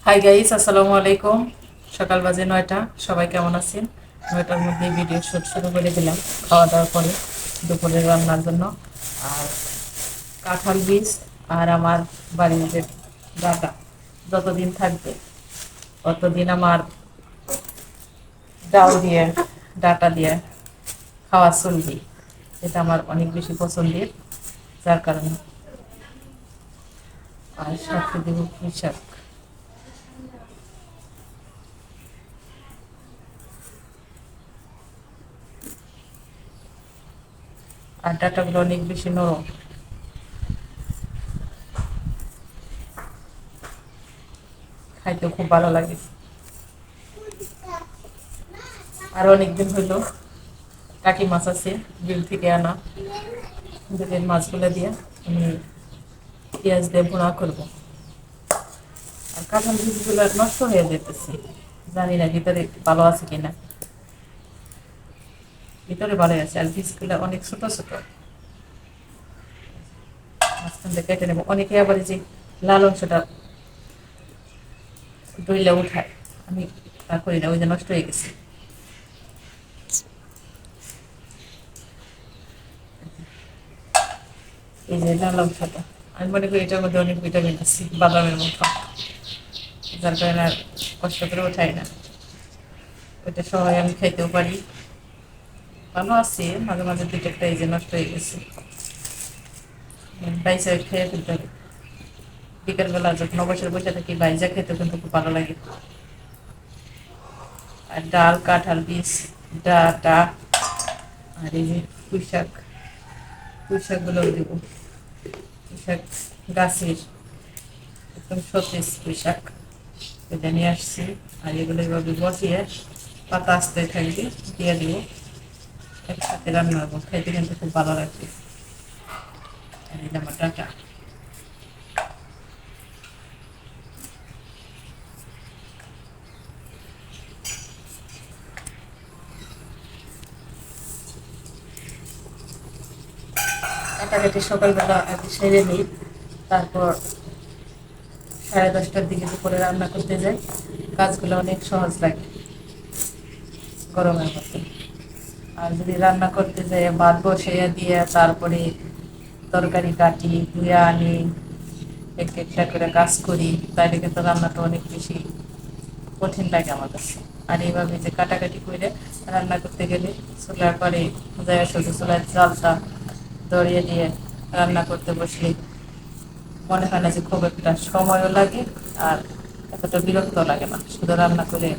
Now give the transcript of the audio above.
Hi guys, আসসালামু আলাইকুম। সকাল বাজে 9টা। সবাই কেমন আছেন? 9টার মধ্যে ভিডিও শুট শুরু করে দিলাম খাওয়া দাওয়ার পরে দুপুরের রান্নার জন্য। আর কাঁঠাল বীজ আর আমার বাড়ির যে ডাটা যতদিন থাকবে ততদিন আমার ডাল দিয়ে ডাটা দিয়ে খাওয়া চলবে। এটা আমার অনেক বেশি পছন্দের, যার কারণে। আর সাথে দেব পুঁই শাক। আর ডাটাগুলো অনেক বেশি নরম, খাইতে খুব ভালো লাগে। আর অনেকদিন হইলো টাকি মাছ আছে বিল থেকে আনা, বিলের মাছগুলো দিয়ে আমি পেঁয়াজ দিয়ে ভুনা করবো। আর কাঁঠাল বীজগুলো নষ্ট হয়ে যেতেছে, জানি না ভিতরে ভালো আছে কিনা। ভিতরে ভালো আছে, আর বীজগুলো অনেক ছোট ছোট। মাঝখান থেকে কেটে নেবো। অনেকে আবার এই যে লাল অংশটা ডইলে উঠায়, আমি তা করি না, ওই যে নষ্ট হয়ে গেছে। এই যে লাল অংশটা, আমি মনে করি এটার মধ্যে অনেক ভিটামিন আছে বাদামের মতো, যার কারণে আর কষ্ট করে ওঠাই না। ওইটা সবাই আমি খাইতেও পারি, ভালো আছে। মাঝে মাঝে দুইটা একটা এই যে নষ্ট হয়ে গেছে, বাইসা খেয়ে ফেলতে হবে। বিকেলবেলা যখন অবসর বসে থাকি বাইজা খেতে কিন্তু খুব ভালো লাগে। আর ডাল, কাঁঠাল বীজ, ডাটা, আর এই যে পুঁই শাক, পুঁই শাকগুলোও দেবো। পুঁই শাক গাছের একদম সতেজ পুঁই শাক, এটা নিয়ে আসছি। আর এগুলো এভাবে বসিয়ে পাতা আসতে থাকবে, দিয়ে দিব, একসাথে রান্না করবো, খেতে কিন্তু খুব ভালো লাগবে। আর এই যে আমার ডাটা। কাটাকাটি সকালবেলা আগে সেরে নিই, তারপর 10:30টার দিকে দুপুরে রান্না করতে যাই। কাজগুলো অনেক সহজ লাগে গরমের মধ্যে। আর যদি রান্না করতে যাই ভাত বসাইয়া দিয়ে তারপরে তরকারি কাটি ধুয়ে আনি, একটা একটা করে কাজ করি, তাইলে কিন্তু রান্নাটা অনেক বেশি কঠিন লাগে আমার কাছে। আর এইভাবে যে কাটাকাটি করে রান্না করতে গেলে চুলার পরে যায় শুধু চুলার চালটা ধরিয়ে দিয়ে রান্না করতে বসলে মনে হয় না যে খুব একটা সময়ও লাগে, আর এতটা বিরক্ত লাগে না। শুধু রান্না করে